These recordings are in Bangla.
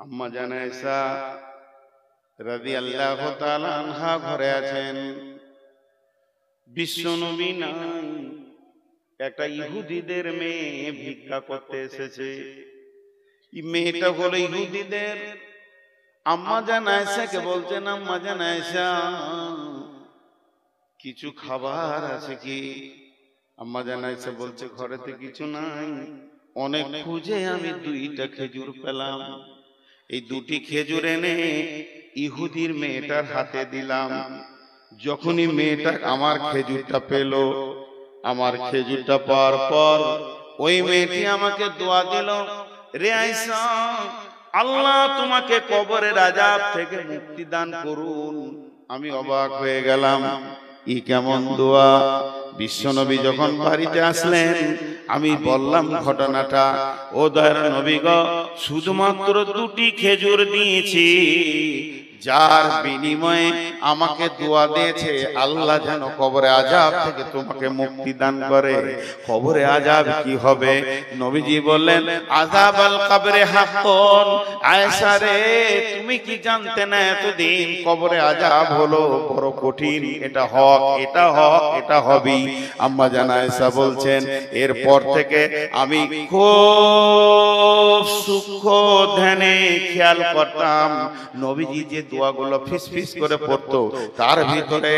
আম্মা জান আয়েশা রাদিয়াল্লাহু তাআলা আনহা ঘরে আছেন, বিশ্বনবী নাই, একটা ইহুদিদের মেয়ে ভিক্ষা করতে এসেছে। এই মেয়েটা হলো ইহুদিদের। আম্মা জান আয়েশাকে বলছেন, আম্মা জান আয়েশা কিছু খাবার আছে কি? আম্মা জান আয়েশা বলছে ঘরেতে কিছু নাই। অনেক খুঁজে আমি 2টা খেজুর পেলাম। এই 2টি খেজুর এনে ইহুদির মেয়েটার হাতে দিলাম। যখনই মেয়েটা আমার খেজুরটা পেল, আমার খেজুরটা পাওয়ার পর ওই মেয়েটি আমাকে দোয়া দিল, রে আয়েশা আল্লাহ তোমাকে কবরের আযাব থেকে মুক্তি দান করুন। আমি অবাক হয়ে গেলাম, ই কেমন দোয়া! বিশ্বনবী যখন বাড়িতে আসলেন আমি বললাম ঘটনাটা, ও দয়ার নবী গো, শুধুমাত্র 2টি খেজুর দিয়েছি, যার বিনিময়ে আমাকে দোয়া দিয়েছে আল্লাহ যেন কবরে আযাব থেকে তোমাকে মুক্তি দান করে। কবরে আযাব কি হবে? নবীজি বললেন, আযাবাল কবরে হাক্কুন। আয়েশা রে, তুমি কি জানতে না এতদিন কবরে আযাব হলো বড় কঠিন? এটা হক, এটা হক, এটা হবেই। আম্মা জান আয়েশা বলছেন, এরপর থেকে আমি খুব সূক্ষ্ম ধ্যানে খেয়াল করতাম নবীজি যে দোয়াগুলো ফিস ফিস করে পড়তো, তার ভিতরে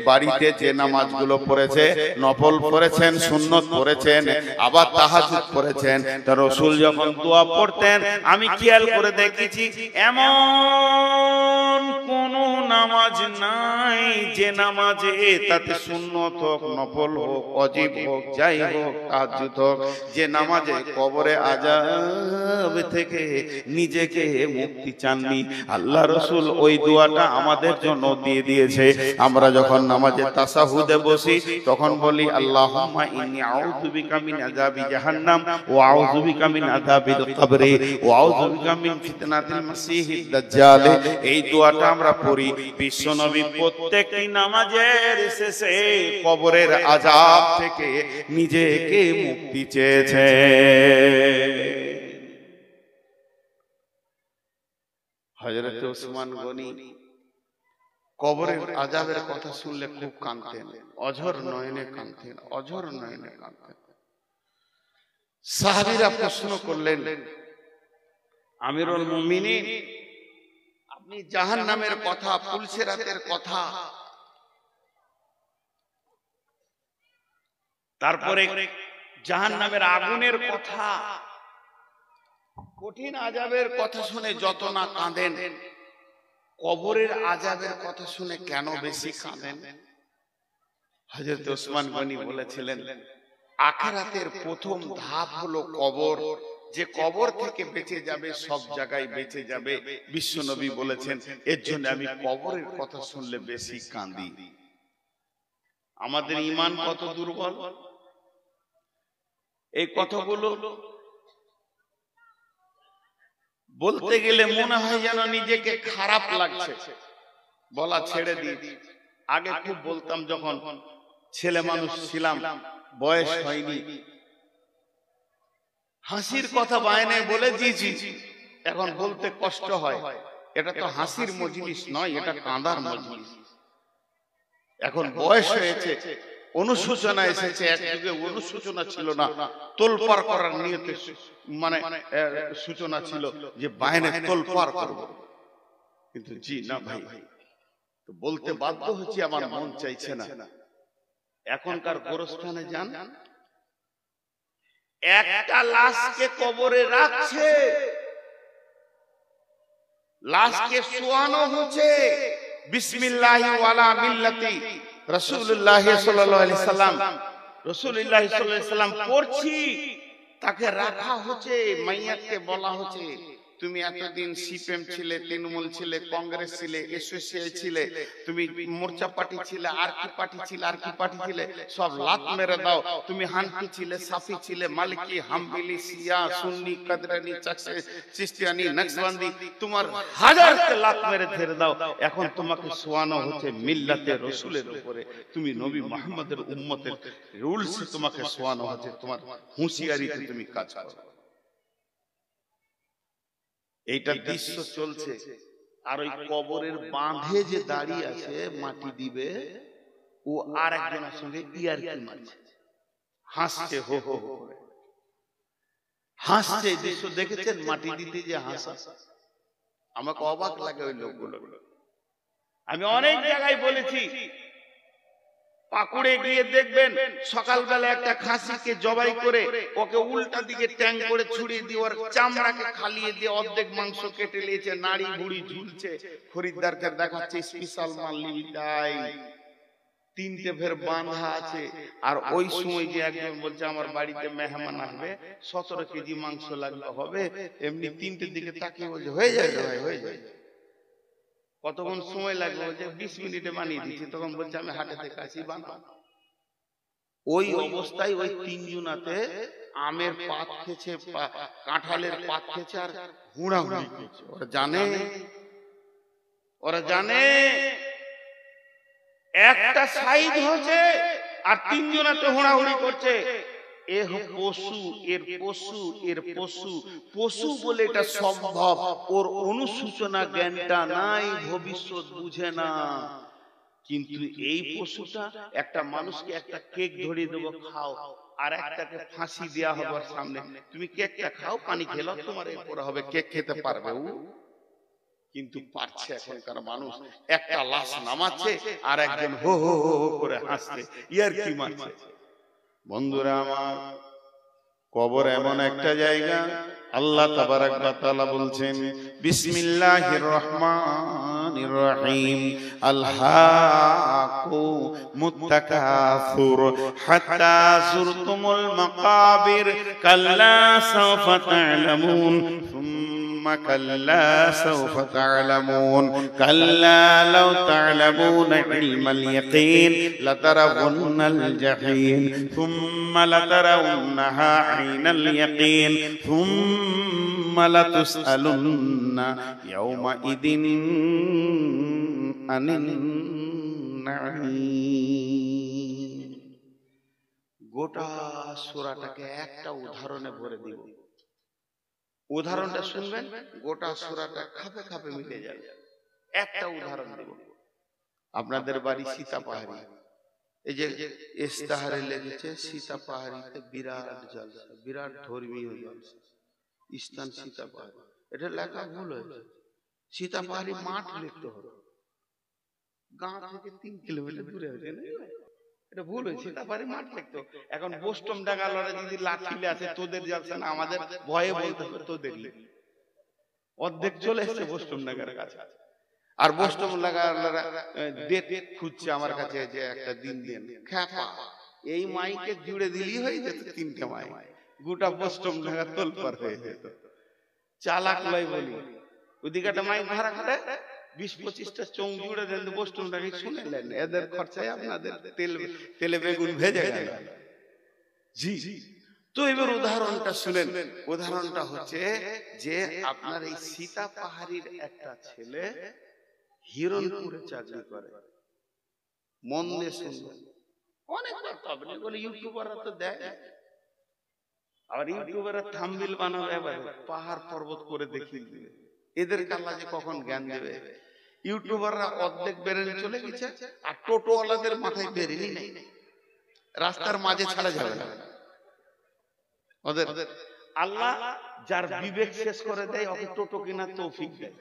বাড়িতে যে নামাজগুলো পড়েছে, নফল পড়েছেন, সুন্নত পড়েছেন, আবার তাহাজ্জুদ পড়েছেন, তার রাসূল যখন দোয়া পড়তেন আমি খেয়াল করে দেখেছি এমন কোন নামাজ নাই যে নামাজে তাতে সুন্নত হোক, নফল হোক, ওয়াজিব হোক, যাই হোক, তাহাজ্জুদ হোক, যে নামাজে কবরে আযাব থেকে নিজেকে মুক্তি চাননি। আল্লাহ রাসূল ওই দোয়াটা আমাদের জন্য দিয়ে দিয়েছে। আমরা যখন নামাজে তাশাহুদে বসি তখন বলি, আল্লাহুম্মা ইন্নী আউযু বিকা মিন আযাবি জাহান্নাম ওয়া আউযু বিকা মিন আযাবিল কবরি ওয়া আউযু বিকা মিন ফিতনাতিল মাসিহিদ দাজ্জাল। এই দোয়াটা আমরা পড়ি। বিশ্বনবী প্রত্যেকটি নামাজের শেষে কবরের আযাব থেকে নিজেকে মুক্তি চেয়েছে। হযরত ওসমান গনি কবরের আযাবের কথা শুনলে খুব কাঁদতেন, অঝর নয়নে কাঁদতেন, অঝর নয়নে কাঁদতেন। সাহাবীরা প্রশ্ন করলেন, আমিরুল মুমিনিন, আপনি জাহান্নামের কথা, পুলসিরাতের কথা, তারপরে জাহান্নামের আগুনের কথা, কঠিন আযাবের কথা শুনে যত না কাঁদেন, কবরের আযাবের কথা শুনে কেন বেশি কাঁদেন? হযরত ওসমান গনি বলেছিলেন, আখিরাতের প্রথম ধাপ হলো কবর। যে কবর থেকে বেঁচে যাবে সব জায়গায় বেঁচে যাবে, বিশ্বনবী বলেছেন। এর জন্য আমি কবরের কথা শুনলে বেশি কাঁদি। আমাদের ঈমান কত দুর্বল! এই কথাগুলো বলতে গেলে মনে হয় যেন নিজেকে খারাপ লাগছে, বলা ছেড়ে দিই। আগে খুব বলতাম, যখন ছেলে মানুষ ছিলাম, বয়স হয়নি, হাসির কথা বায়নায় বলে দিয়েছি, এখন বলতে কষ্ট হয়। এটা তো হাসির মজলিস নয়, এটা কাঁদার মজলিস। এখন বয়স হয়েছে, অনুশোচনা এসেছে। একযুগে অনুশোচনা ছিল না, তোলপাড় করার নিয়তে মানে সূচনা ছিল যে বায়নে তোলপাড় করব। কিন্তু জি না ভাই, তো বলতে বাধ্য হচ্ছি, আমার মন চাইছে না। এখনকার গোরস্থানে যান, একটা লাশকে কবরে রাখছে, লাশকে শোয়ানো হচ্ছে, বিসমিল্লাহি ওয়ালা মিল্লাতি রাসূলুল্লাহ সাল্লাল্লাহু আলাইহি সাল্লাম, রাসূলুল্লাহ সাল্লাল্লাহু আলাইহি সাল্লাম পড়ছি, তাকে রাখা হচ্ছে। মাইয়াতকে বলা হচ্ছে, তুমি এতদিন সিপিএম ছিলে, তৃণমূল ছিলে, কংগ্রেস ছিলে, এসোসিয়েশন ছিলে, তুমি মোর্চা পার্টি ছিলে, আর কি পার্টি ছিলে, আর কি পার্টি ছিলে, সব লাত মেরে দাও। তুমি হানফি ছিলে, সাফি ছিলে, মালিকি, হাম্বলি, শিয়া, সুন্নি, কাদরানি, চিশতিয়ানি, নকশবন্দি, তোমার হাজারকে লাত মেরে ছেড়ে দাও। এখন তোমাকে শোয়ানো হচ্ছে মিল্লাতে রাসূলের উপরে, তুমি নবী মুহাম্মদের উম্মতের রুলসে তোমাকে শোয়ানো হচ্ছে, তোমার হুঁশিয়ারিতে তুমি কাজ করো। এইটা দৃশ্য চলছে, আর ওই কবরের বাঁধে যে দাঁড়িয়ে আছে মাটি দিবে, ও আর একজনের সঙ্গে ইয়ারকি মারছে, হাসছে, হো হো করে হাসছে। দৃশ্য দেখেছেন? মাটি দিতে যে হাসা, আমাকে অবাক লাগে ওই লোকগুলো। আমি অনেক জায়গায় বলেছি, পাকুড়ে গিয়ে দেখবেন সকালবেলা একটা খাসিকে জবাই করে ওকে উল্টা দিকে ট্যাং করে ছুড়িয়ে দিয়ে ওর চামড়াকে খালিয়ে দিয়ে অর্ধেক মাংস কেটে নিয়েছে, নাড়ি ভুড়ি ঝুলছে, খরিদ্দারকে দেখাচ্ছে স্পেশাল মাল লিটাই, 3টে ফের বাঁধা আছে। আর ওই সময় যে একজন বলছে আমার বাড়িতে মেহমান আসবে, 17 কেজি মাংস লাগবে, হবে এমনি 3টের দিকে তাকিয়ে বলছে হয়ে যায় ভাই, হয়ে যায়। কতক্ষণ সময় লাগবে? বলছে 20 মিনিটে বানিয়ে দিচ্ছি। তখন বলছে আমি হাটে থেকে আসি, বানাও। ওই অবস্থায় ওই 3 জনাতে আমের পাত খেয়েছে, কাঁঠালের পাত খেয়েছে, আর হুড়াহুড়ি করছে। ওরা জানে একটা সাইড হচ্ছে, আর 3 জনাতে হুড়াহুড়ি করছে। এর পশু, এর পশু, এর পশু, পশু বলে এটা সম্ভব। ওর অনুসূচনা জ্ঞানটা নাই, ভবিষ্যৎ বুঝে না। কিন্তু এই পশুটা একটা মানুষকে একটা কেক ধরিয়ে দেবো, খাও, আর একটাকে ফাঁসি দেওয়া হবে সামনে, তুমি কেকটা খাও, পানি খেলো, তোমার এরপরে হবে, কেক খেতে পারবে ও? কিন্তু পারছে এখনকার মানুষ। একটা লাশ নামাচ্ছে আর একজন হো হো হো করে হাসছে, ইয়ার কি মারছে। বন্ধুরা আমার, কবর এমন একটা জায়গা, আল্লাহ তাবারাক ওয়া তাআলা বলছেন বিসমিল্লাহির রহমানির রহিম, আলহাকু মুত্তাকাসুর হাত্তা যুরতুমুল মাকাবির, কাল্লা সাওফা তা'লামুন, সুম্মা কাল্লা সাওফা তা'লামুন, কাল্লা লাউ তা'লামুনা ইলমাল ইয়াকিন লাতারাউন্নাল জাহিম, সুম্মা লাতারাউন্নাহা আইনাল ইয়াকিন, সুম্মা লাতুসআলুন্না ইয়াওমাইদিন আনিন নাঈম। গোটা সূরাটাকে একটা উদাহরণে ভরে দিব। উদাহরণটা শুনবেন, গোটা সূরাটা খাপে খাপে মিলে যাবে। একটা উদাহরণ দেব। আপনাদের বাড়ি সীতাপাহাড়ি, এই যে ইস্তাহারে লেগেছে সীতাপাহাড়িতে বিরাট জলসা, বিরাট ধর্মীয় জলসা, স্থান সীতাপাহাড়ি। এটা লেখা ভুল হয়েছে, সীতাপাহাড়ি মাঠ লিখতে হবে, গাঁ থেকে 3 কিলোমিটার দূরে হয়েছে, এটা ভুল হয়েছে, সীতাপাহাড়ি মাঠ লিখতে। এখন বোস্টম ডাঙ্গালরা যদি লাঠিলে আছে, তোদের জলসা না, আমাদের ভয়ে বলতে হবে তোদের লিখ। অর্ধেক চলে এসছে বোস্টম ডাঙ্গার কাছে, আর বোস্টম ডাঙ্গালরা ডেট খুঁজছে আমার কাছে যে একটা দিন দেন। খ্যাপা, এই মাইকে জুড়ে দিলি হয়ে যেত 3টে মাইক, গোটা বোস্টম ডাঙ্গা তোলপার হয়ে যেত। চালাক লয় বলি, ওদিকে একটা মাইক ভাড়া করে 20-25টা চোং জুড়ে দেন, বোস্টম ডাঙ্গা শুনেলেন, এদের খরচায় আপনাদের তেলে বেগুন ভেজে গেল। জি, তো এবার উদাহরণটা শুনেন। উদাহরণটা হচ্ছে যে আপনার এই সীতাপাহাড়ির একটা ছেলে হিরণপুরে চাকরি করে। মন দিয়ে শুনবেন, অনেকবার পাবেন, এগুলো ইউটিউবাররা তো দেয়। আবার ইউটিউবাররা থাম্বনেল বানাবে, এবার পাহাড় পর্বত করে দেখিয়ে দিবে। এদের আল্লাহ যে কখন জ্ঞান দেবে। ইউটিউবাররা অর্ধেক বেরেন চলে গেছে, আর টোটোওয়ালাদের মাথায় বেরেনই নেই, রাস্তার মাঝে ছাড়া যাবে না ওদের। আল্লাহ যার বিবেক শেষ করে দেয়, ওকে টোটো কেনার তৌফিক দেয়।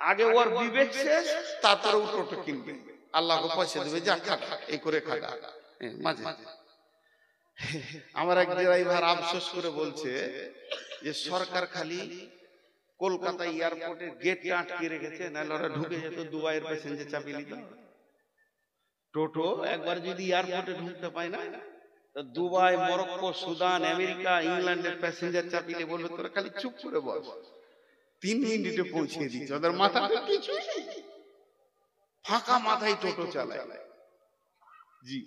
আগে ওর বিবেক শেষ, তারপরে ও টোটো কিনবে, আল্লাহকে পয়সা দেবে, যা খাটা, এই করে খাটা। মাঝে আমার এক ড্রাইভার আফসোস করে বলছে যে সরকার খালি কলকাতা এয়ারপোর্টের গেটটা আটকে রেখেছে, নাহলে ওরা ঢুকে যেত, দুবাইয়ের প্যাসেঞ্জার চাপিয়ে নিত। টোটো একবার যদি এয়ারপোর্টে ঢুকতে পায় না, দুবাই, মরক্কো, সুদান, আমেরিকা, ইংল্যান্ডের প্যাসেঞ্জার চাপিয়ে বলবে তোরা খালি চুপ করে বস, 3 মিনিটে পৌঁছে দিচ্ছে। ওদের মাথাতে কিছু নেই, ফাঁকা মাথায় টোটো চালায়। জি,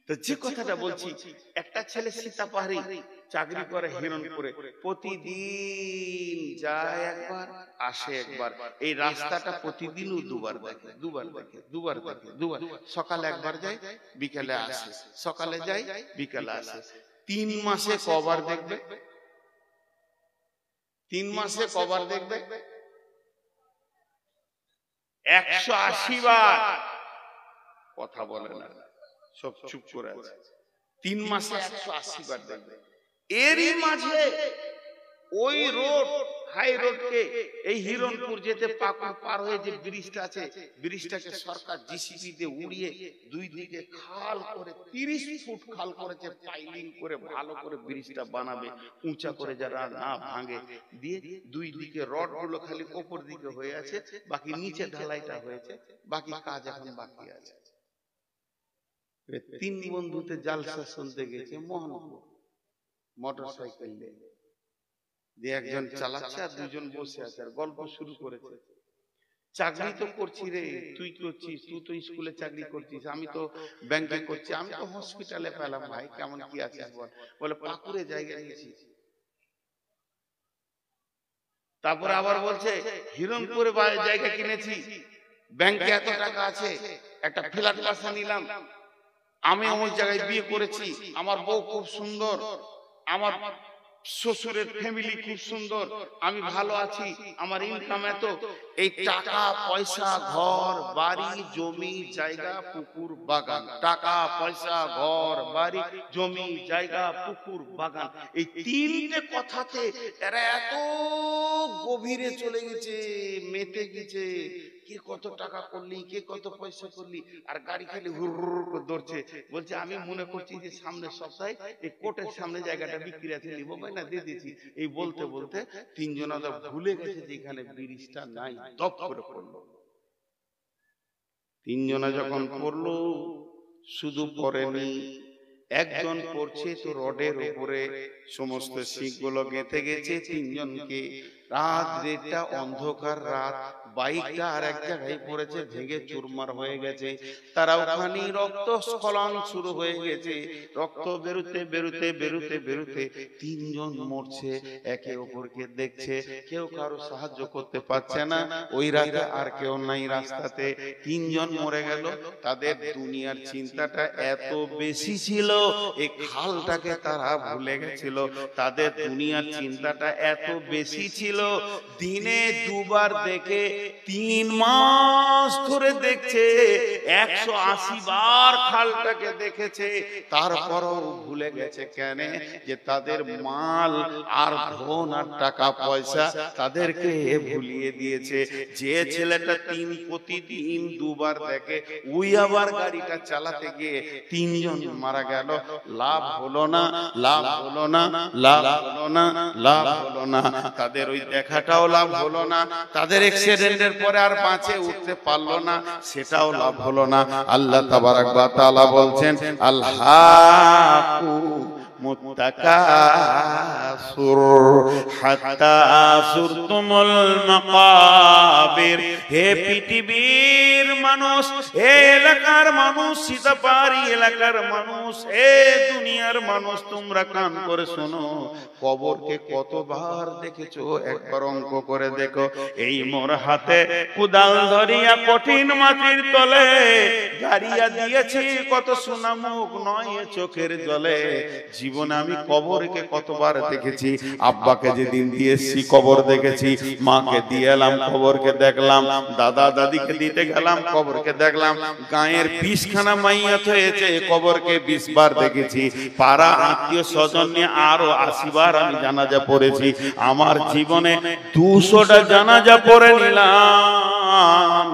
তো যে কথাটা বলছি, একটা ছেলে সীতাপাহাড়ি চাকরি করে হিরণপুরে, প্রতিদিন যায় একবার, আসে একবার। এই রাস্তাটা প্রতিদিনও দুবার দেখে, সকালে একবার যায়, বিকেলে আসে, সকালে যায়, বিকেলে আসে। 3 মাসে কবার দেখবে? 3 মাসে কবার দেখবে? 180 বার। কথা বলে না, সব চুপ করে আছে। 3 মাসে 180 বার দেখবে। এরই মাঝে ওই রোড, হাই রোডকে, এই হিরণপুর যেতে পাকুড় পার হয়ে যে ব্রিজটা আছে, ব্রিজটাকে সরকার জিসিবি দিয়ে উড়িয়ে দুই দিকে খাল করে 30 ফুট খাল করেছে, পাইলিং করে ভালো করে ব্রিজটা বানাবে, উঁচা করে যারা না ভাঙে দিয়ে দুই দিকে রড গুলো খালি উপর দিকে হয়ে আছে, বাকি নিচে ঢালাইটা হয়েছে, বাকি কাজ এখন বাকি আছে। 3 বন্ধুতে জালসা শুনতে গেছে মোহনপুর, মোটরসাইকেল নিয়ে, যে একজন চালাচ্ছে আর দুজন বসে আছে, আর গল্প শুরু করেছে। চাকরি তো করছি রে, তুই করছিস, তুই তো স্কুলে চাকরি করছিস, আমি তো ব্যাংকে করছি, আমি তো হসপিটালে পেলাম, ভাই কেমন কি আছিস বল। বলে পাকুড়ে জায়গা নিয়েছি। তারপরে আবার বলছে হিরণপুরে জায়গা কিনেছি, ব্যাংকে এত টাকা আছে, একটা ফ্ল্যাট বাসা নিলাম, আমি ওই জায়গায় বিয়ে করেছি, আমার বউ খুব সুন্দর, আমার শ্বশুরের ফ্যামিলি খুব সুন্দর, আমি ভালো আছি, আমার ইনকাম এত, এই টাকা পয়সা ঘর বাড়ি জমি জায়গা পুকুর বাগান, টাকা পয়সা ঘর বাড়ি জমি জায়গা পুকুর বাগান, এই 3টে কথাতে এরা এত গভীরে চলে গেছে, মেতে গেছে। কে কত টাকা করলি, কে কত পয়সা করলি, আর গাড়ি খালি হুর করে দৌড়ছে। বলছে আমি মনে করছি যে সামনের সপ্তাহে এই কোর্টের সামনে জায়গাটা বিক্রি আছে, নিবো ভাই না, দিয়ে দিয়েছি। এই বলতে বলতে 3 জন ভুলে গেছে যে এখানে ব্রিজটা নাই, দপ করে পড়লো। 3 জনা যখন পড়লো, শুধু পড়েনি, একজন পড়ছে তো রডের উপরে সমস্ত শিকগুলো গেঁথে গেছে 3 জনকে। রাত 1:30, অন্ধকার রাত, বাইকটা আর এক জায়গায় পড়েছে, ভেঙে চুরমার হয়ে গেছে। তারা ওখানে রক্ত স্খলন শুরু হয়ে গেছে, রক্ত বেরোতে বেরোতে বেরোতে বেরোতে 3 জন মরছে, একে অপরকে দেখছে, কেউ কারো সাহায্য করতে পারছে না। ওই রাতে আর কেউ নাই রাস্তাতে, 3 জন মরে গেল। তাদের দুনিয়ার চিন্তাটা এত বেশি ছিল, এই খালটাকে তারা ভুলে গেছিল। তাদের দুনিয়ার চিন্তাটা এত বেশি ছিল, দিনে 2 বার দেখে 3 মাস ধরে দেখছে, 180 বার খালটাকে দেখেছে, তারপরও ভুলে গেছে। কেন? যে তাদের মাল আর ধন আর টাকা পয়সা তাদেরকে ভুলিয়ে দিয়েছে। যে ছেলেটা প্রতিদিন 2 বার দেখে, ওই আবার গাড়িটা চালাতে গিয়ে 3 জন মারা গেল। লাভ হলো না, লাভ হলো না, লাভ হলো না, লাভ হলো না। তাদের ওই দেখাটাও লাভ হলো না, তাদের অ্যাক্সিডেন্টের পরে আর বাঁচে উঠতে পারলো না, সেটাও লাভ হলো না। আল্লাহ তাবারাক ওয়া তাআলা বলছেন আল্লাহু মুত্তাকাসুর হাত্তা সুরতুমুল মাকাবির। হে পৃথিবীর মানুষ, হে এলাকার মানুষ, সীতাপাড়ি এলাকার মানুষ, হে দুনিয়ার মানুষ, তোমরা কান করে শোনো। কবরকে কতবার দেখেছো একবার অঙ্ক করে দেখো। এই মোর হাতে কুদাল ধরিয়া কঠিন মাটির তলে গাড়িয়া দিয়েছি কত সোনামুখ নয় চোখের জলে। জীবনে আমি কবরকে কতবার দেখেছি। আব্বাকে যেদিন দিয়েছি কবর দেখেছি, মাকে দিয়ে এলাম কবরকে দেখলাম, দাদা দাদিকে দিতে গেলাম কবরকে দেখলাম, গায়ের 20খানা মাইয়াত হয়েছে কবরকে 20 বার দেখেছি, পাড়া আত্মীয় স্বজন নিয়ে আরো 80 বার আমি জানাজা পড়েছি। আমার জীবনে 200টা জানাজা পড়ে নিলাম,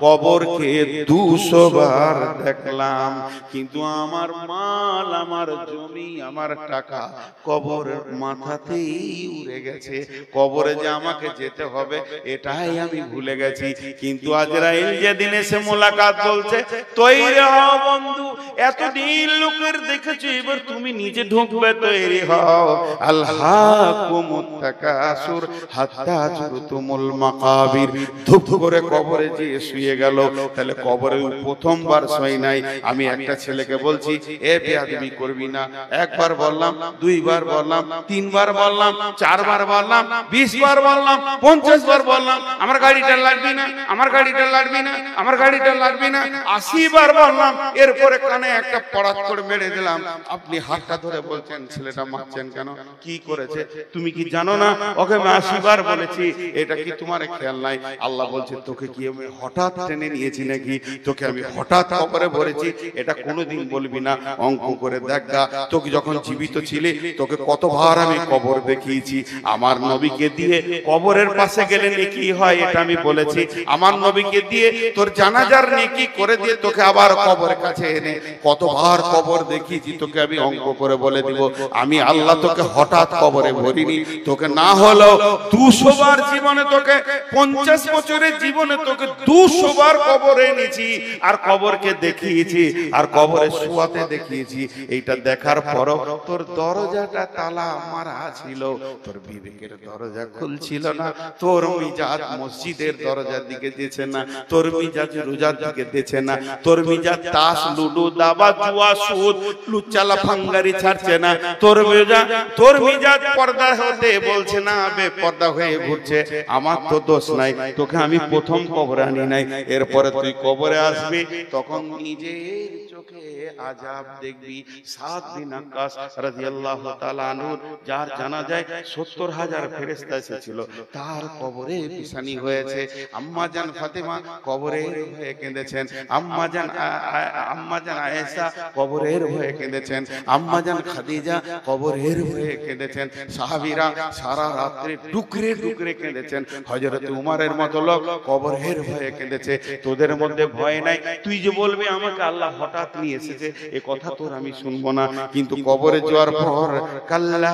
কবরকে 200 বার দেখলাম, কিন্তু আমার মাল, আমার জমি, আমার টাকা কবরের মাথাতেই উড়ে গেছে। কবরে যে আমাকে যেতে হবে এটাই আমি ভুলে গেছি। কিন্তু আজরাইল যেদিন এসে মোলাকাত বলছে তৈরি হও বন্ধু, এতদিন লোকের দেখেছো, এবার তুমি নিজে ঢুকবে, তৈরি হও। আল্লাহকুমুত তাকাসুর হাত্তা যুরতুমুল মাকাবির। ধুপ করে কবরে যে শুয়ে শুয়ে গেল, তাহলে কবরে প্রথমবার শোয় নাই। আমি একটা ছেলেকে বলছি, এ বেয়াদবি করবি না, একবার বললাম, দুইবার বললাম, তিনবার বললাম, চারবার বললাম, 20 বার বললাম, 50 বার বললাম, আমার গাড়িটা লাগবে না, আমার গাড়িটা লাগবে না, আমার গাড়িটা লাগবে না, 80 বার বললাম। এরপরে কানে একটা পড়াত করে মেরে দিলাম। আপনি হাতটা ধরে বলছেন ছেলেটা মারছেন কেন, কি করেছে? তুমি কি জানো না ওকে আমি 80 বার বলেছি? এটা কি তোমার খেয়াল নাই? আল্লাহ বলছে, তোকে কি আমি হঠাৎ টেনে নিয়েছি নাকি? তোকে আমি হঠাৎ কবরে ভরেছি, এটা কোনোদিন বলবি না। অঙ্ক করে দেখা, তোকে যখন জীবিত ছিলি তোকে কতবার আমি কবর দেখিয়েছি। আমার নবীকে দিয়ে কবরের পাশে গেলে নেকি হয় এটা আমি বলেছি। আমার নবীকে দিয়ে তোর জানাজার নেকি করে দিয়ে তোকে আবার কবরের কাছে এনে কতবার কবর দেখিয়েছি, তোকে আমি অঙ্ক করে বলে দিব। আমি আল্লাহ তোকে হঠাৎ কবরে ভরিনি। তোকে না হলো 200 বার জীবনে, তোকে 50 বছরের জীবনে তোকে 200 বার কবরে এনেছি, আর কবরকে দেখিয়েছি, আর কবরে শোয়াতে দেখিয়েছি। এইটা দেখার পরও তোর দরজাটা তালা মারা ছিল, তোর বিবেকের দরজা খুলছিল না, তোর মিজাজ মসজিদের দরজার দিকে দিয়েছে না, তোর মিজাজ রোজার দিকে দিয়েছে না, তোর মিজাজ তাস লুডু দাবা জুয়া সুদ লুচ্চালা ফাঙ্গারি ছাড়ছে না, তোর মিজাজ পর্দা হতে বলছে না, বেপর্দা হয়ে ঘুরছে। আমার তো দোষ নাই, তোকে আমি প্রথম কবরে আনি নাই। এরপরে তুই কবরে আসবি, তখন নিজের চোখে আযাব দেখবি। সাদ বিন আক্কাস রাদিয়াল্লাহু তাআলা আনহু, যার জানাজায় 70,000 ফেরেশতা এসেছিল, তার কবরে পিসানি হয়েছে। আম্মা জান ফাতেমা কবরের হয়ে কেঁদেছেন, আম্মা জান আয়েশা কবরের হয়ে কেঁদেছেন, আম্মা জান খাদিজা কবরের হয়ে কেঁদেছেন। সাহাবীরা সারা রাত্রে টুকরে টুকরে কেঁদেছেন। হযরত উমরের মতো লোক কবরের হয়ে কেঁদেছে। তোদের মধ্যে ভয় নাই, তুই যে বলবি আমাকে আল্লাহ হঠাৎ নিয়ে এসেছে, এ কথা তোর আমি শুনবো না। কিন্তু কবরে যাওয়ার পর কাল্লা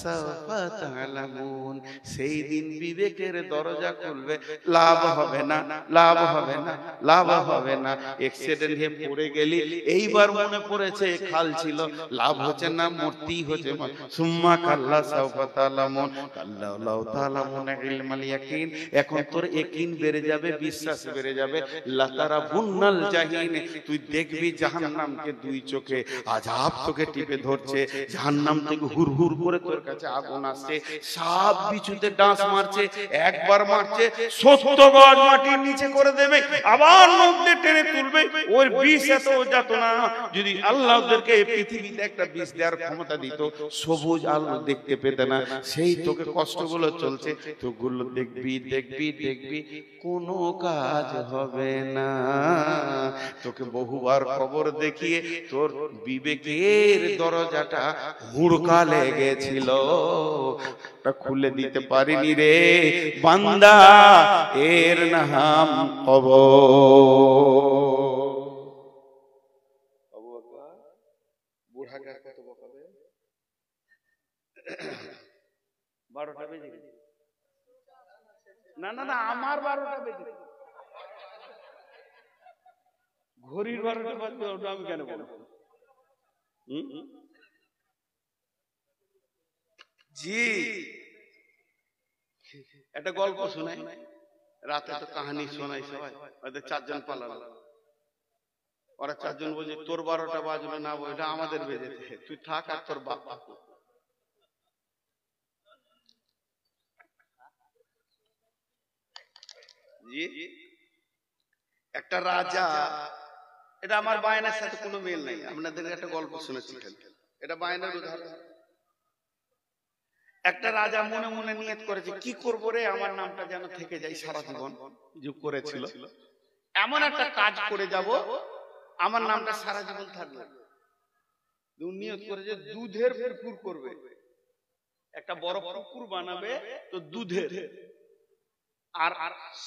সাওফা তা'লামুন, সেই দিন বিবেকের দরজা খুলবে, লাভ হবে না, লাভ হবে না, লাভ হবে না। অ্যাক্সিডেন্ট হয়ে পড়ে গেলি, এইবার মনে পড়েছে খাল ছিল, লাভ হচ্ছে না, মূর্তি হচ্ছে। সুম্মা কাল্লা সাওফা তা'লামুন কাল্লা লাউ তা'লামুন ইলমাল ইয়াকিন, এখন তোর ইয়াকিন বেড়ে যাবে, বিশ্বাস বেড়ে যাবে। লাতারাবুন্নাল জাহিন, তুই দেখবি জাহান্নামকে দুই চোখে, আযাব তোকে টিপে ধরছে। জাহান্নাম থেকে হুরহুর করে তোর কাছে আগুন আসছে, সাপ বিছুতে ডাঁস মারছে, একবার মারছে 70 গজ মাটির নিচে করে দেবে, আবার মুখ দিয়ে টেনে তুলবে। ওর বিষ এত যাতনা, যদি আল্লাহ ওদেরকে পৃথিবীতে একটা বিষ দেওয়ার ক্ষমতা দিত, সবুজ আলো দেখতে পেতে না। সেই তোকে কষ্টগুলো চলছে, তোগুলো দেখবি দেখবি দেখবি, কোনো কাজ হবে না। তোকে বহুবার কবর দেখিয়ে তোর বিবেকের দরজাটা হুড়কা লেগেছিল, খুলে দিতে পারিনি রে বান্দা, এর নাম কবর। বুড়াকে কত বকাবে? 12টা বেজে গেছে। না না না, আমার 12টা বেজে, ঘড়ির 12টা বাজবে, ওটা আমি কেন বলবো? জি, একটা গল্প শোনাই। রাতে তো কাহিনী শোনাই সবাই। ওদের 4 জন পালালো, ওরা 4 জন বলছে তোর 12টা বাজবে না, ওইটা আমাদের বেজেছে, তুই থাক আর তোর বাপ। জি, একটা রাজা, এটা আমার বায়নার সাথে কোনো মিল নাই, আপনাদের একটা গল্প শুনেছি, এটা বায়নার উদাহরণ। একটা রাজা মনে মনে নিয়ত করেছে, কি করবো রে, আমার নামটা যেন থেকে যায় সারা জীবন, যে করেছিল এমন একটা কাজ করে যাব, আমার নামটা সারা জীবন থাকবে। নিয়ত করেছে দুধের পুকুর করবে, একটা বড় পুকুর বানাবে, তো দুধের, আর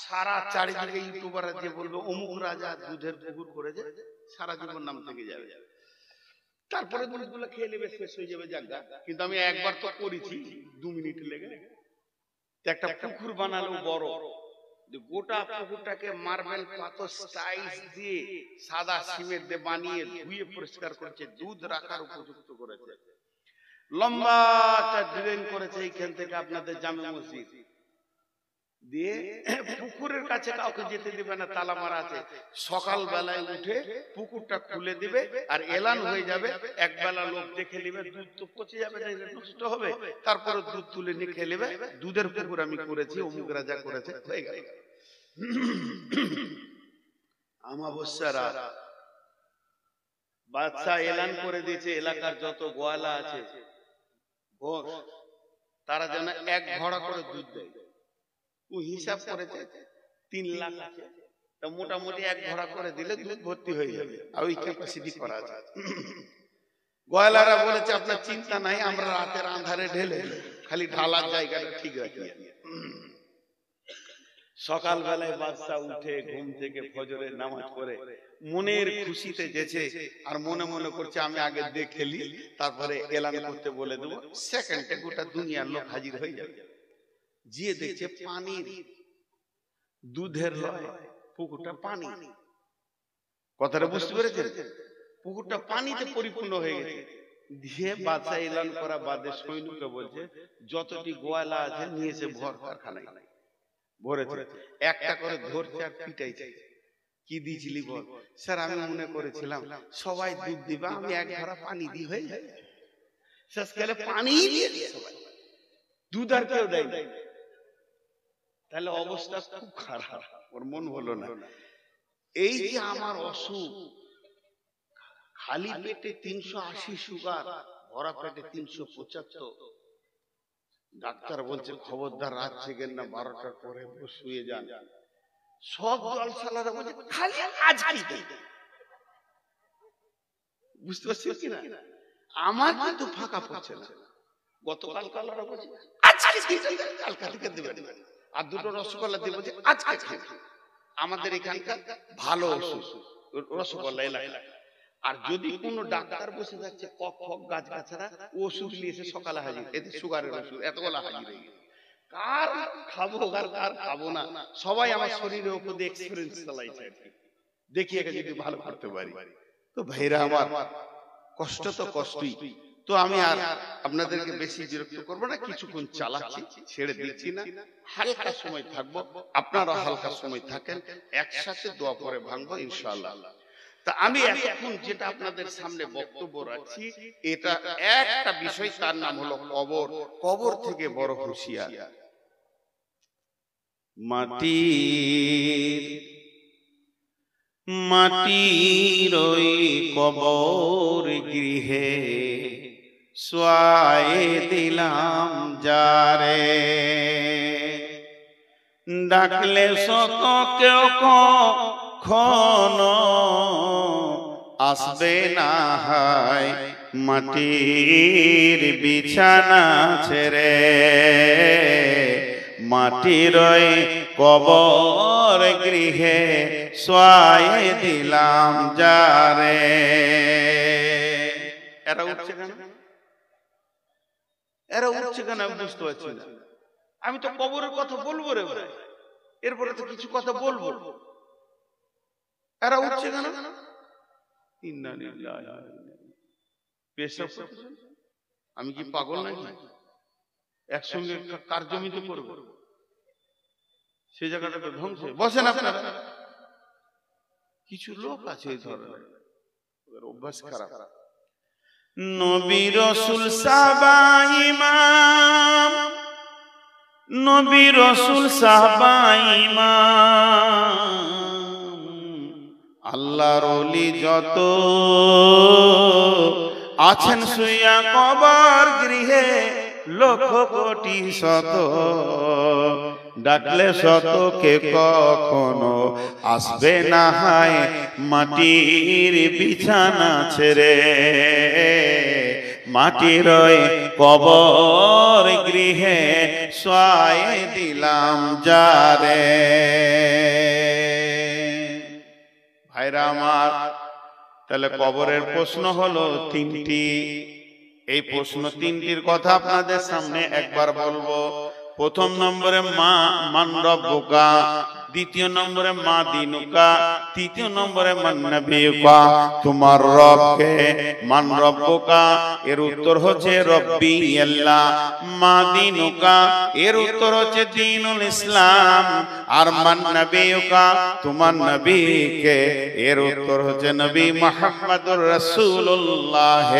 সারা চারিদিকে ইউটিউবাররা যে বলবে অমুক রাজা দুধের পুকুর করেছে, সারা জীবন নাম থেকে যাবে। তারপরে দুধগুলো খেয়ে নেবে, শেষ হয়ে যাবে জায়গা। কিন্তু আমি একবার তো করেছি, 2 মিনিট লেগে একটা পুকুর বানালো বড়, গোটা পুকুরটাকে মার্বেল পাথর টাইলস দিয়ে সাদা সিমেন্ট দিয়ে বানিয়ে ধুয়ে পরিষ্কার করেছে, দুধ রাখার উপযুক্ত করেছে। লম্বা একটা ডিজাইন করেছে, এইখান থেকে আপনাদের জামে মসজিদ দিয়ে পুকুরের কাছে কাউকে যেতে দিবে না, তালা মারা আছে। সকাল বেলায় উঠে পুকুরটা খুলে দিবে আর এলান হয়ে যাবে, এক বেলা লোক দেখে নেবে, দুধ তো পচে যাবে, নষ্ট হবে, তারপরে দুধ তুলে নিয়ে খেয়ে নেবে, দুধের পুকুর আমি করেছি, অমুক রাজা করেছে, হয়ে গেল। অমাবস্যা রাত বাদশা এলান করে দিয়েছে, এলাকার যত গোয়ালা আছে তারা যেন এক ঘড়া করে দুধ দেয়। ও হিসাব করেছে 3 লাখ আছে, তা মোটামুটি এক ঘড়া করে দিলে দুধ ভর্তি হয়ে যাবে, আর ওই ক্যাপাসিটি করা আছে। গোয়ালারা বলেছে আপনার চিন্তা নাই, আমরা রাতের আন্ধারে ঢেলে খালি ঢালার জায়গাটা ঠিক রাখি। সকাল বেলায় বাদশা উঠে ঘুম থেকে ফজরের নামাজ পড়ে মনের খুশিতে গেছে, আর মনে মনে করছে আমি আগে দেখেলি, তারপরে এলান করতে বলে দেবো, সেকেন্ডে গোটা দুনিয়ার লোক হাজির হয়ে যাবে। যে দেখছে পানির দুধের লয়, পুকুরটা পানি, কথাটা বুঝতে পেরেছেন? পুকুরটা পানিতে পরিপূর্ণ হয়ে গেছে। দিয়ে বাদশা এলান করা বাদে সৈন্যকে বলছে যতটি গোয়ালা আছে নিয়ে এসে ভর কারখানায় ভরেছে, একটা করে ধরছে আর পিটাইছে। কি দিয়েছিলি বল? স্যার আমি মনে করেছিলাম সবাই দুধ দিবা, আমি এক ঘড়া পানি দিয়ে হয়ে যায়। শেষকালে পানি দিয়ে সবাই, দুধ আর কেউ দেয়। তাহলে অবস্থা খুব খারাপ, ওর মন হলো না। এই যে আমার অসুখ, খালি পেটে 380 সুগার, ভরা পেটে 375, ডাক্তার বলছে খবরদার রাত জেগেন না, 12টার পরে শুয়ে যান। সব জলসালারা বলছে খালি আজ কি, বুঝতে পারছি কিনা? আমার কিন্তু ফাঁকা পড়ছে না। গতকাল কালারা বলছে আজকে কালকা থেকে দেবেন, আর 2টো রসগোল্লা দিয়ে বলছে আজকে খান। আমাদের এখানকার ভালো ওষুধ রসগোল্লা এলাকা। আর যদি কোনো ডাক্তার বসে যাচ্ছে কক ফক গাছ গাছারা, ওষুধ নিয়ে এসে সকালে হাজির, এতে সুগারের ওষুধ এতগুলা হাজির হয়ে গেছে। কার খাবো আর কার খাবো না, সবাই আমার শরীরের উপর দিয়ে এক্সপেরিয়েন্স চালাইছে, দেখিয়ে যদি ভালো করতে পারি। তো ভাইরা আমার, কষ্ট তো কষ্টই। তো আমি আর আপনাদেরকে বেশি বিরক্ত করবো না, কিছুক্ষণ চালাচ্ছি, ছেড়ে দিচ্ছি না, হালকা সময় থাকবো, আপনারা হালকা সময় থাকেন, একসাথে দোয়া পরে ভাঙবো ইনশাআল্লাহ। তা আমি এখন যেটা আপনাদের সামনে বক্তব্য রাখছি, এটা একটা বিষয়, তার নাম হলো কবর। কবর থেকে বড় হুঁশিয়ার। মাটির ওই কবর গৃহে শোয়ায়ে দিলাম যারে, ডাকলে শত কেউ কখনো আসবে না, হয় মাটির বিছানা ছেড়ে, মাটির ওই কবর গৃহে শোয়ায়ে দিলাম যারে। এরা উঠছে কেন? এরা উঠছে কেন আমি বুঝতে পারছি না। আমি তো কবরের কথা বলবো রে ভাই, এরপরে তো কিছু কথা বলবো। এরা উঠছে কেন? আমি কি পাগল নাকি? একসঙ্গে কার জমিতে করবো? সেই জায়গাটা তো ধ্বংস। বসেন আপনারা। কিছু লোক আছে এই ধরনের, অভ্যাস খারাপ। নবী রাসূল সাহাবা ইমাম, নবী রাসূল সাহাবা ইমাম, আল্লাহর ওলি যত আছেন শুইয়া কবর গৃহে, লক্ষ কোটি শত, ডাকলে শত কে কখনো আসবে না, হয় মাটির বিছানা ছেড়ে, মাটির ওই কবর গৃহে শোয়ায়ে দিলাম যারে। ভাইরা আমার, তাহলে কবরের প্রশ্ন হলো 3টি। এই প্রশ্ন 3টির কথা আপনাদের সামনে একবার বলবো। প্রথম নম্বরে মান রব্বুকা, দ্বিতীয় নম্বরে মা দিনুকা, তৃতীয় নম্বরে মান নবিয়ুকা, তোমার রবকে। মান রব্বুকা, এর উত্তর হচ্ছে রব্বি আল্লাহ। মা দিনুকা, এর উত্তর হচ্ছে দ্বীনুল ইসলাম। আর মান নবিয়ুকা, তোমার নবীকে, এর উত্তর হচ্ছে নবী মুহাম্মদুর রাসূলুল্লাহ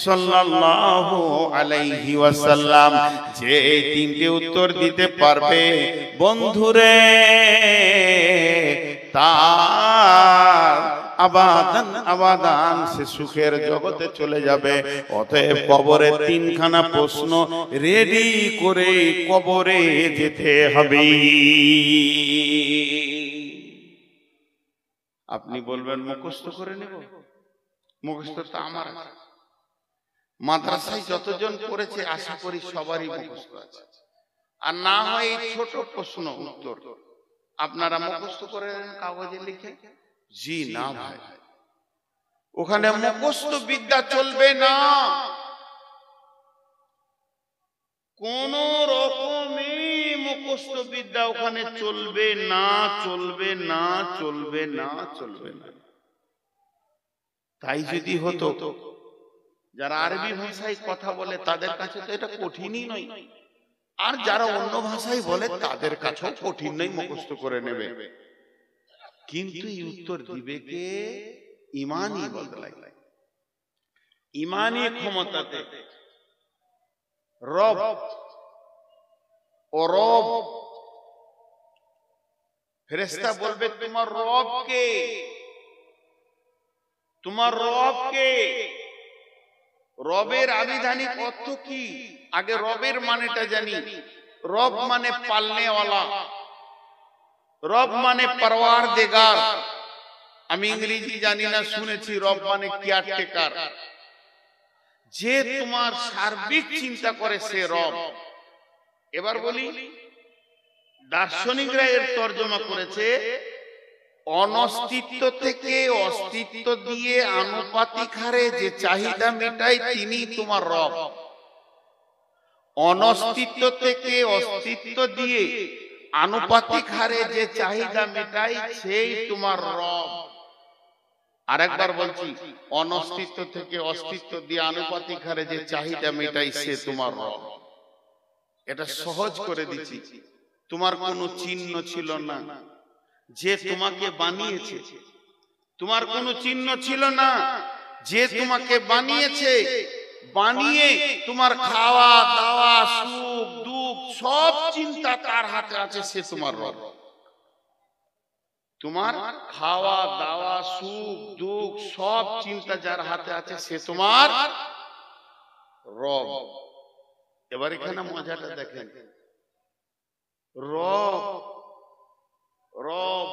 সাল্লাল্লাহু আলাইহি ওয়াসাল্লাম। যে এই তিনটি উত্তর দিতে পারবে বন্ধুরে, তার আবাদান আবাদান সে সুখের জগতে চলে যাবে। অতএব কবরে তিনখানা প্রশ্ন রেডি করে কবরে যেতে হবে। আপনি বলবেন মুখস্থ করে নেব, মুখস্থ তো আমার আছে। মাদ্রাসায় যতজন পড়েছে আশা করি সবারই মুখস্থ আছে। আর না হয় ছোট প্রশ্ন উত্তর আপনারা মুখস্থ করে কাগজে লিখে। জি না ভাই, ওখানে মুখস্থ বিদ্যা চলবে না। কোন রকমে মুখস্থ বিদ্যা ওখানে চলবে না, চলবে না, চলবে না, চলবে না। তাই যদি হতো, যারা আরবি ভাষায় কথা বলে তাদের কাছে তো এটা কঠিনই নয়, আর যারা অন্য ভাষায় বলে তাদের কাছেও কঠিন নয়, মুখস্থ করে নেবে। কিন্তু এই উত্তর দিবে কে? ইমানই বদলায়, ইমানই ক্ষমতাতে। রব ও রব, ফেরেশতা বলবে তোমার রব কে? তোমার রব কে? রবের আবিধানিক অর্থ কি? আগে রবের মানেটা জানি। রব মানে পালনেওয়ালা, রব মানে পরওয়ারদিগার। আমি ইংরেজি জানি না, শুনেছি রব মানে কেয়ারটেকার, যে তোমার সার্বিক চিন্তা করে সে রব। এবার বলি, দার্শনিকরা এর তর্জমা করেছে অনস্তিত্ব থেকে অস্তিত্ব দিয়ে আনুপাতিক হারে যে চাহিদা মেটায় তিনি তোমার রব। অনস্তিত্ব থেকে অস্তিত্ব দিয়ে আনুপাতিক হারে যে চাহিদা মেটায় সেই তোমার রব। আরেকবার বলছি, অনস্তিত্ব থেকে অস্তিত্ব দিয়ে আনুপাতিক হারে যে চাহিদা মেটায় সে তোমার রব। এটা সহজ করে দিচ্ছি। তোমার কোনো চিহ্ন ছিল না, যে তোমাকে বানিয়েছে। তোমার কোনো চিহ্ন ছিল না, যে তোমাকে বানিয়েছে। বানিয়ে তোমার খাওয়া দাওয়া সুখ দুঃখ সব চিন্তা তার হাতে আছে, সে তোমার রব। তোমার খাওয়া দাওয়া সুখ দুঃখ সব চিন্তা যার হাতে আছে সে তোমার রব। এবার এখানে মজাটা দেখেন, রব রব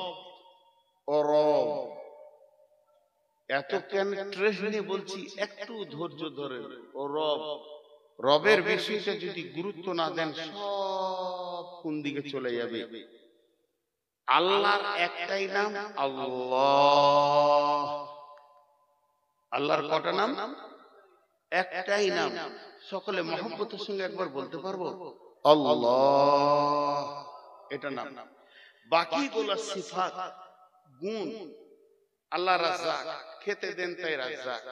ও রব এত কেন ট্রেস নিয়ে বলছি, একটু ধৈর্য ধরে। ও রব, রবের বিষয়টা যদি গুরুত্ব না দেন সব কোন দিকে চলে যাবে। আল্লাহর একটাই নাম আল্লাহ। আল্লাহর কটা নাম? একটাই নাম। সকলে মহব্বতের সঙ্গে একবার বলতে পারবো আল্লাহ, এটা নাম। বাকিগুলো সিফাত গুণ। আল্লাহ রাজ্জাক, খেতে দেন তাই রাজ্জাক।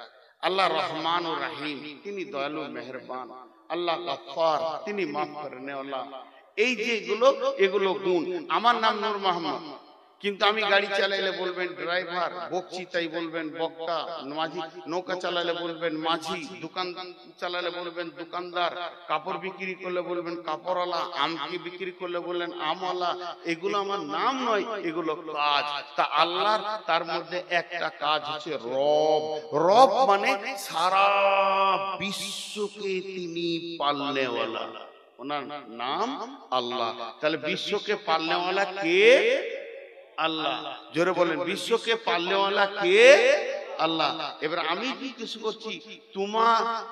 আল্লাহ রহমান ও রহিম, তিনি দয়ালু মেহেরবান। আল্লাহ গফফার, তিনি মাফ করনেওয়ালা। এই যে এগুলো গুণ। আমার নাম নূর মোহাম্মদ, কিন্তু আমি গাড়ি চালাইলে বলবেন ড্রাইভার, বকছি তাই বলবেন বক্তা, মাঝি নৌকা চালালে বলবেন মাঝি, দোকান চালালে বলবেন দোকানদার, কাপড় বিক্রি করলে বলবেন কাপড়ওয়ালা, আমকি বিক্রি করলে বললেন আমওয়ালা। এগুলো আমার নাম নয়, এগুলো কাজ। তা আল্লাহর তার মধ্যে একটা কাজ হচ্ছে রব। রব মানে সারা বিশ্বকে তিনি পালনেওয়ালা। ওনার নাম আল্লাহ। তাহলে বিশ্বকে পালনেওয়ালা কে? আল্লাহ। জোরে বলেন, বিশ্বকে পালনেওয়ালা কে? আল্লাহ। এবার আমি জিজ্ঞেস করছি,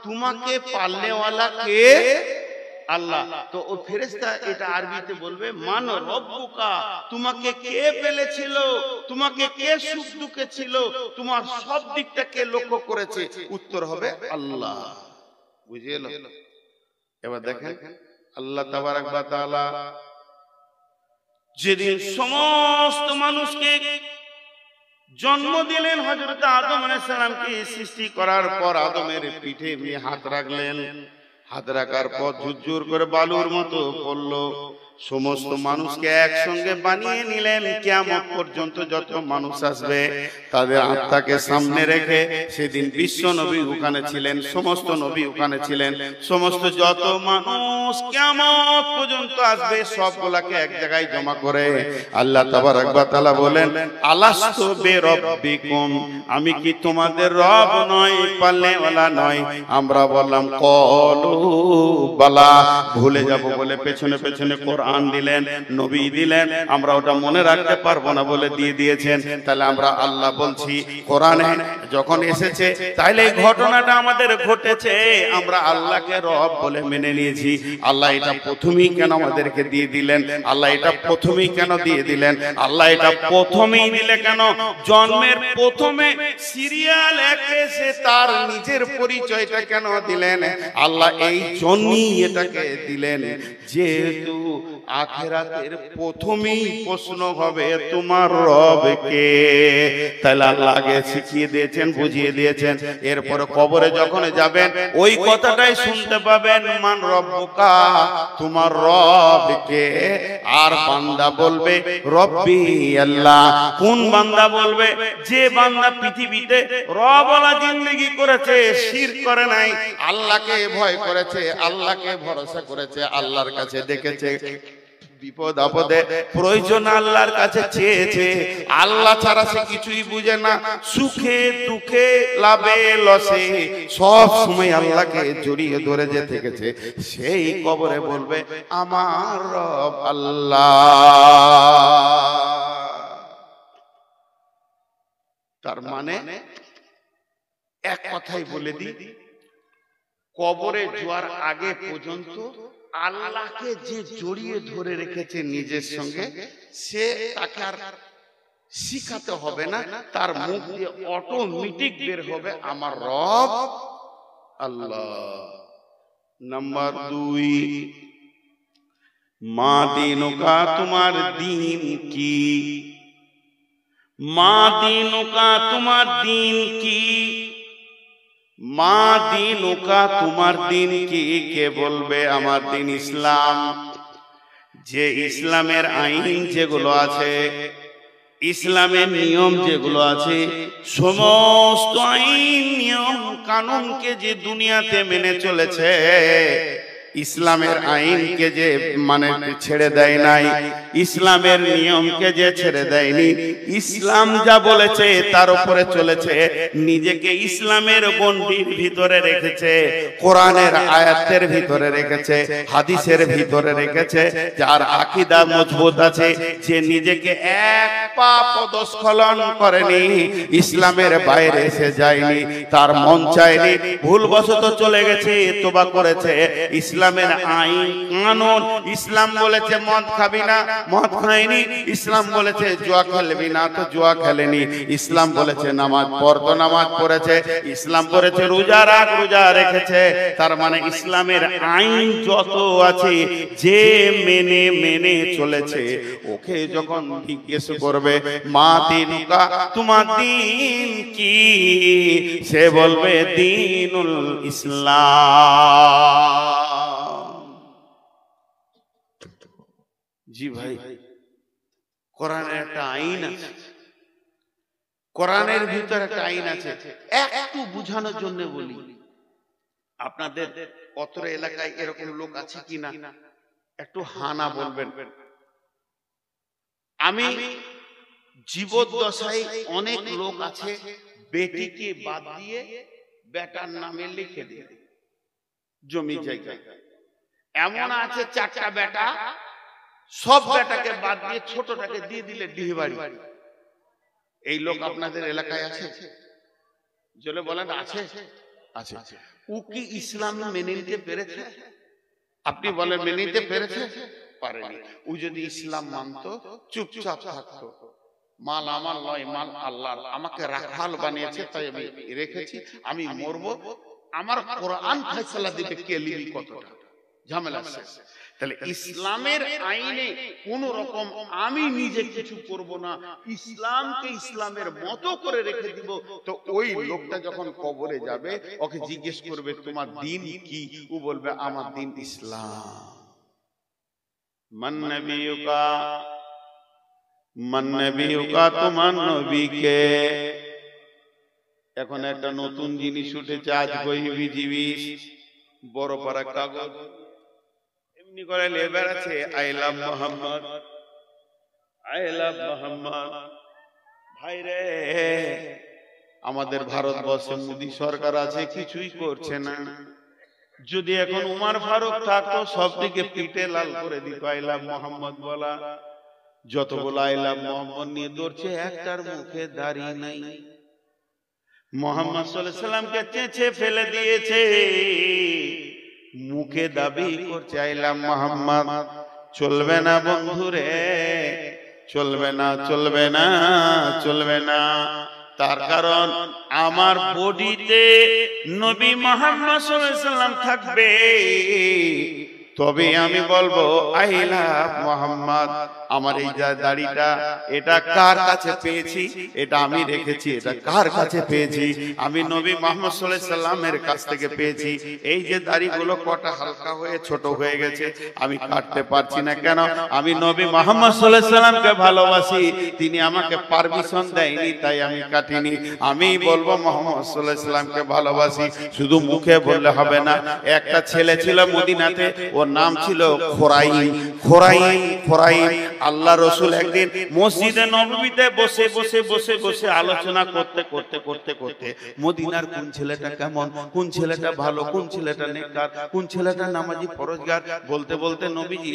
তোমাকে পালনেওয়ালা কে? আল্লাহ। তো ও ফেরেশতা এটা আরবিতে বলবে মান রব্বুকা, তোমাকে কে পেলেছিল, তোমাকে কে সুখ দুঃখে ছিল, তোমার সব দিকটা কে লক্ষ্য করেছে? উত্তর হবে আল্লাহ। বুঝে এলো? এবার দেখেন, আল্লাহ তাবারাক ওয়া তাআলা যেদিন সমস্ত মানুষকে জন্ম দিলেন, হযরত আদম আলাইহিস সালামকে সৃষ্টি করার পর আদমের পিঠে এমনি হাত রাখলেন। হাত রাখার পর ঝুরঝুর করে বালুর মতো পড়লো। সমস্ত মানুষকে একসঙ্গে বানিয়ে নিলেন। কিয়ামত পর্যন্ত যত মানুষ আসবে তাদের আত্মাকে সামনে রেখে, সেদিন বিশ্ব নবী ওখানে ছিলেন, সমস্ত নবী ওখানে ছিলেন, সমস্ত যত মানুষ কিয়ামত পর্যন্ত আসবে সবগুলাকে এক জায়গায় জমা করে আল্লাহ তাবারক ওয়া তাআলা বলেন, আলাস্তু বিরাব্বিকুম, আমি কি তোমাদের রব নয়, পালনেওয়ালা নয়? আমরা বললাম ক্বালু বালা। ভুলে যাব বলে পেছনে পেছনে কোরআন দিলেন, নবী দিলেন, আমরা ওটা মনে রাখতে পারবো না বলে দিয়ে দিয়েছেন। তাহলে আমরা আল্লাহ বলছি, কোরআনে যখন এসেছে তাইলে এই ঘটনাটা আমাদের ঘটেছে, আমরা আল্লাহকে রব বলে মেনে নিয়েছি। আল্লাহ এটা প্রথমেই কেন আমাদেরকে দিয়ে দিলেন? আল্লাহ এটা প্রথমেই কেন দিয়ে দিলেন? আল্লাহ এটা প্রথমেই দিলে কেন? জন্মের প্রথমে সিরিয়াল একে সে তার নিজের পরিচয়টা কেন দিলেন? আল্লাহ এই জন্যই এটাকে দিলেন, যেহেতু আখিরাতের প্রথমেই প্রশ্ন হবে তোমার রব কে। তাহলে আল্লাহ আগে শিখিয়ে দিয়েছেন, বুঝিয়ে দিয়েছেন। এরপরে কবরে যখন যাবেন ওই কথাটাই শুনতে পাবেন, মান রব্বুকা, তোমার রব কে। আর বান্দা বলবে রব্বি আল্লাহ। কোন বান্দা বলবে? যে বান্দা পৃথিবীতে রবওয়ালা জিন্দেগি করেছে, শিরক করে নাই, আল্লাহকে ভয় করেছে, আল্লাহকে ভরসা করেছে, আল্লাহর কাছে ডেকেছে, বিপদ আপদে প্রয়োজন আল্লাহর কাছে চেয়েছে, আল্লাহ ছাড়া সে কিছুই বুঝে না, সুখে দুঃখে লাভে লসে সব সময় আল্লাহকে জড়িয়ে ধরে যে থেকেছে, সেই কবরে বলবে আমার রব আল্লাহ। তার মানে এক কথাই বলে দিই, কবরে যাওয়ার আগে পর্যন্ত আল্লাহকে যে জড়িয়ে ধরে রেখেছে নিজের সঙ্গে, সে তাকে আর শিখাতে হবে না, তার মুখ দিয়ে অটোমেটিক বের হবে আমার রব আল্লাহ। নাম্বার 2, মা দিনুকা, তোমার দিন কি? মা দিনুকা, তোমার দিন কি? মা দিনুকা, তোমার দিন কি? কে বলবে আমার দিন ইসলাম। যে ইসলামের আইন যেগুলো আছে, ইসলামের নিয়ম যেগুলো আছে, সমস্ত আইন নিয়ম কানুনকে যে দুনিয়াতে মেনে চলেছে, ইসলামের আইনকে যে মানে ছেড়ে দেয় নাই, ইসলামের নিয়মকে যে ছেড়ে দেয়নি, ইসলাম যা বলেছে তার উপরে চলেছে, নিজেকে ইসলামের গণ্ডির ভিতরে রেখেছে, কোরআনের আয়াতের ভিতরে রেখেছে, হাদিসের ভিতরে রেখেছে, যার আকীদা মজবুত আছে, যে নিজেকে এক পা পদস্খলন করেনি, ইসলামের বাইরে এসে যায়নি, তার মন চায়নি, ভুলবশত চলে গেছে, তওবা করেছে, ইসলামের আইন কানুন, ইসলাম বলেছে মদ খাবি না, মদ খায়নি, ইসলাম বলেছে জুয়া খেলবি না, তো জুয়া খেলেনি, ইসলাম বলেছে নামাজ পড়, তো নামাজ পড়েছে, ইসলাম বলেছে রোজা রাখ, রোজা রেখেছে। তার মানে ইসলামের আইন যত আছে যে মেনে মেনে চলেছে, ওকে যখন জিজ্ঞেস করবে মা দিনুকা, তোমার দিন কি, সে বলবে দিনুল ইসলাম। জি ভাই, কোরআনের একটা আইন আছে, কোরআনের ভিতরে একটা আইন আছে। একটু বুঝানোর জন্য বলি, আপনাদের অত্র এলাকায় এরকম লোক আছে কিনা একটু হানা বলবেন। আমি জীবদ্দশায় অনেক লোক আছে বেটিকে বাদ দিয়ে বেটার নামে লিখে দিয়ে জমি জায়গা, এমন আছে 4টা বেটা, সব বেটাকে বাদ দিয়ে ছোটটাকে দিয়ে দিলে ডিহিবাড়ি। এই লোক আপনাদের এলাকায় আছে? জলে বলেন আছে? আছে। ও কি ইসলাম মেনে নিতে পেরেছে? আপনি বলেন মেনে নিতে পেরেছে? পারেনি। ও যদি ইসলাম মানতো, চুপচাপ থাকতো, মাল আমার নয়, মাল আল্লাহর, আমাকে রাখাল বানিয়েছে তাই আমি রেখেছি, আমি মরবো, আমার কোরআন ফয়সালা দিবে কে লিবি কতটা, ঝামেলা শেষ। তাহলে ইসলামের আইনে কোন রকম আমি নিজে কিছু করব না, ইসলামকে ইসলামের মতো করে রেখে দিব। তো ওই লোকটা যখন কবরে যাবে ওকে জিজ্ঞেস করবে তোমার দিন কি, ও বলবে আমার দিন ইসলাম। মান নবিয়ুকা, মান নবিয়ুকা, তোমার নবী কে? এখন একটা নতুন জিনিস উঠেছে, আজ বহিবিজীবী বড় পারা কাগজ এমনি করে লেবার আছে, I love Mohammad, I love Mohammad. ভাই রে, আমাদের ভারতবর্ষে মোদী সরকার আছে, কিছুই করছে না। যদি এখন উমার ফারুক থাকতো সবদিকে পিঠে লাল করে দিত আই লাভ মোহাম্মদ বলা। যতগুলো আই লাভ মোহাম্মদ নিয়ে দৌড়ছে, একটার মুখে দাড়ি নাই। মোহাম্মদ সাল্লাল্লাহু আলাইহি সাল্লামকে চেঁচে ফেলে দিয়েছে, মুখে দাবি করছে আই লাভ মোহাম্মদ। চলবে না বন্ধুরে, চলবে না, চলবে না, চলবে না। তার কারণ আমার বডিতে নবী মুহাম্মদ সাল্লাল্লাহু আলাইহি সাল্লাম থাকবে, তবে আমি বলবো আই লাভ মোহাম্মদ। আমার এই যে দাড়িটা, এটা কার কাছে পেয়েছি? এটা আমি রেখেছি। এটা কার কাছে পেয়েছি? আমি নবী মুহাম্মদ সাল্লাল্লাহু আলাইহি সাল্লামের কাছ থেকে পেয়েছি। এই যে দাড়িগুলো কটা হালকা হয়ে ছোট হয়ে গেছে, আমি কাটতে পারছি না কেন? আমি নবী মুহাম্মদ সাল্লাল্লাহু আলাইহি সাল্লামকে ভালোবাসি, তিনি আমাকে পারমিশন দেয়নি, তাই আমি কাটিনি। আমি বলবো মুহাম্মদ সাল্লাল্লাহু আলাইহি সাল্লামকে ভালোবাসি, শুধু মুখে বললে হবে না। একটা ছেলে ছিল মদিনাতে, ওর নাম ছিল খোরাইম। খোরাইম, খোরাইম। আল্লাহ রসুল একদিন মসজিদে নববীতে বসে বসে বসে বসে আলোচনা করতে করতে করতে করতে মদিনার কোন ছেলেটা কেমন, কোন ছেলেটা ভালো, কোন ছেলেটা নেককার, কোন ছেলেটা নামাজি পরহেজগার, বলতে বলতে নবীজি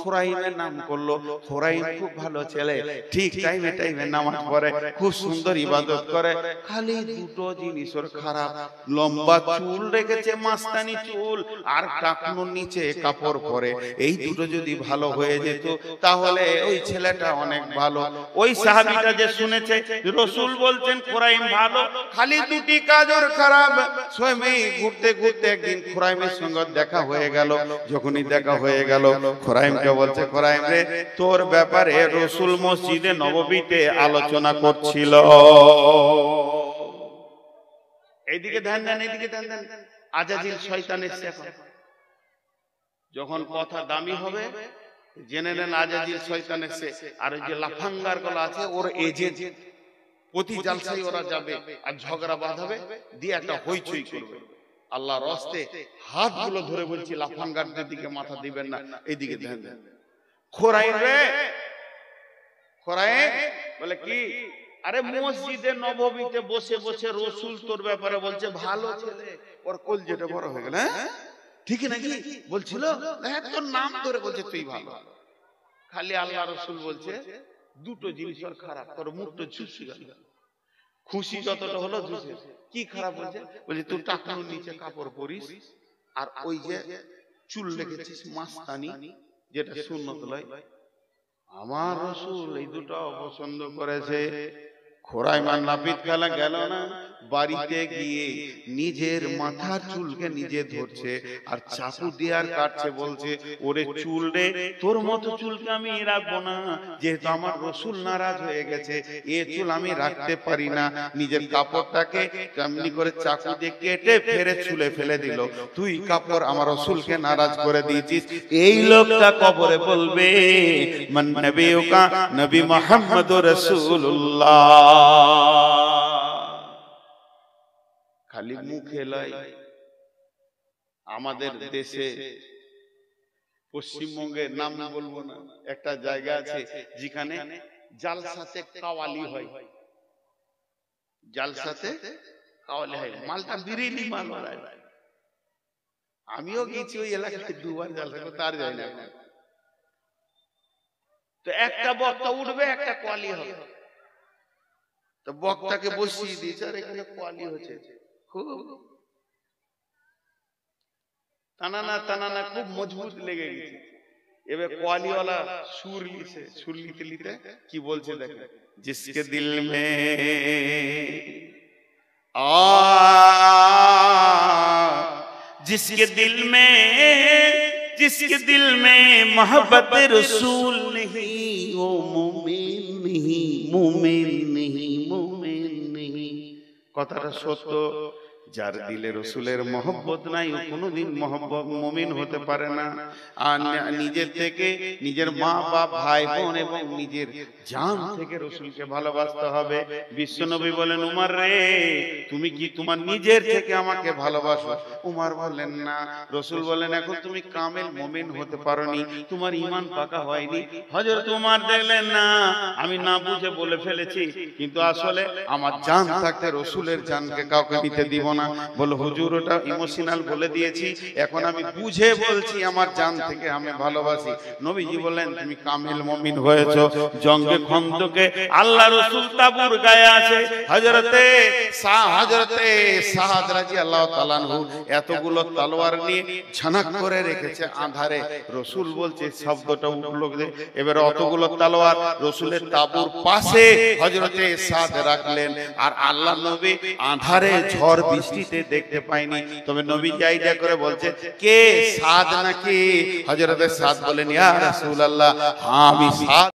খোরাইমের নাম করলো। খোরাইম খুব ভালো ছেলে, ঠিক টাইমে টাইমে নামাজ পড়ে, খুব সুন্দর ইবাদত করে। খালি দুটো জিনিস ওর খারাপ, লম্বা চুল রেখেছে, মাস্তানি চুল, আর টাকনুর নিচে কাপড় পরে। এই দুটো যদি ভালো হয়ে যেত তাহলে ওই ছেলেটা অনেক ভালো। ওই সাহাবীটা যে শুনেছে রাসূল বলছেন খোরাইম ভালো, খালি দুটি কাজ ওর খারাপ। স্বয়ং ঘুরতে ঘুরতে একদিন খোরাইমের সঙ্গে দেখা হয়ে গেল। যখনই দেখা হয়ে গেল, খোরাইমকে বলছে খোরাইম রে, তোর ব্যাপারে রাসূল মসজিদে নববীতে আলোচনা করছিল। এইদিকে ধ্যান দেন, এইদিকে ধ্যান দেন। আজাজিল শয়তান এসে এখন যখন কথা দামি হবে জেনে নেন আজাজিল শয়তান এসে। আর ওই যে লাফাঙ্গার গলা আছে ওর এজেন্ট, প্রতি জালসায় ওরা যাবে আর ঝগড়া বাঁধাবে, দিয়ে একটা হইচই করবে। আল্লাহর রাস্তে হাতগুলো ধরে বলছি লাফাঙ্গারদের দিকে মাথা দিবেন না, এইদিকে ধ্যান দেন। খোরাইম রে, খোরাইম বলে কি? আরে মসজিদে নববীতে বসে বসে রাসূল তোর ব্যাপারে বলছে ভালো ছেলে। ওর কলজেটা বড় হয়ে গেল। হ্যাঁ ঠিক নাকি বলছিল, হ্যাঁ তোর নাম ধরে বলছে তুই ভালো। খালি আল্লাহ রাসূল বলছে দুটো জিনিস ওর খারাপ, তোর মুখটা ঝুঁসি গেল। খুশি যতটা হলো ঝুঁসে। কি খারাপ বলছে? বলছে তুই টাকনুর নিচে কাপড় পরিস, আর ওই যে চুল রেখেছিস মাস্তানি, যেটা সুন্নত লয়। আমার রাসূল এই দুটো অপছন্দ করেছে। খোরাইম আর নাপিত খেলা গেল না, বাড়িতে গিয়ে নিজের মাথার চুলকে নিজে ধরছে আর চাকু দিয়ে আর কাটছে। বলছে ওরে চুল রে, তোর মতো চুলকে আমি রাখবো না, যেহেতু আমার রাসূল নারাজ হয়ে গেছে, এ চুল আমি রাখতে পারি না। নিজের কাপড়টাকে কেমনি করে চাকু দিয়ে কেটে ফেরে চুলে ফেলে দিল। তুই কাপড় আমার রাসূলকে নারাজ করে দিয়েছিস। এই লোকটা কবরে বলবে মান নবিয়ুকা, নবী মুহাম্মদুর রাসূলুল্লাহ। খালি মুখে লয়। আমাদের দেশে পশ্চিমবঙ্গের নাম বলবো না, একটা জায়গা আছে যেখানে জালসাতে কাওয়ালি হয়। জালসাতে কাওয়ালি হয়, মালটা বিরিলি মাল হয়। আমিও গেছি ওই এলাকায় দুবার জালসা করতে, আর যাই না। তো একটা বক্তা উঠবে, একটা কোয়ালি হবে। তো বক্তাকে বসিয়ে দিয়েছে, আর এখানে কোয়ালি হচ্ছে। খুব টানানা টানানা খুব মজবুত লেগে গেছে। এবার কোয়ালিওয়ালা সুর লিছে, সুর লিতে লিতে কি বলছে দেখেন। जिसके दिल में जिसके दिल में जिसके दिल में मोहब्बत रसूल नहीं वो मोमिन नहीं, मोमिन नहीं, मोमिन नहीं। কথাটা সত্য। যার দিলে রসুলের মহব্বত নাই ও কোনোদিন মুমিন হতে পারে না। আর নিজের থেকে, নিজের মা বাপ, ভাই বোন এবং নিজের জান থেকে রসুলকে ভালোবাসতে হবে। বিশ্বনবী বলেন, উমর রে তুমি কি তোমার নিজের থেকে আমাকে ভালোবাসো? উমর বলেন না। রসুল বলেন, এখন তুমি কামেল মুমিন হতে পারোনি, তোমার ঈমান পাকা হয়নি। হযরত উমর দেখলেন না আমি না বুঝে বলে ফেলেছি, কিন্তু আসলে আমার জান থাকতে রসুলের জানকে কাউকে নিতে দিব না। বলে হুজুর ওটা ইমোশনাল বলে দিয়েছি, এখন আমি বুঝে বলছি আমার জান থেকে আমি ভালোবাসি। নবীজি বলেন, তুমি কামিল মুমিন হয়েছো। জঙ্গে খন্দকে আল্লাহ রাসূল তাবুর গায়ে আছে, হযরতে সাদ রাদিয়াল্লাহু তাআলা আনহু এতগুলো তলোয়ার নিয়ে ঝানাক করে রেখেছে আঁধারে। রাসূল বলছে শব্দটা উঠলো, এবারে অতগুলো তলোয়ার রাসূলের তাবুর পাশে হযরতে সাদ রাখলেন। আর আল্লাহ নবী আঁধারে ঝড় বৃষ্টিতে দেখতে পাইনি, তবে নবী আইডিয়া করে বলছে, কে সাদ নাকি? হযরতে সাদ বলেন, ইয়া রাসূলুল্লাহ, হ্যাঁ আমি সাদ।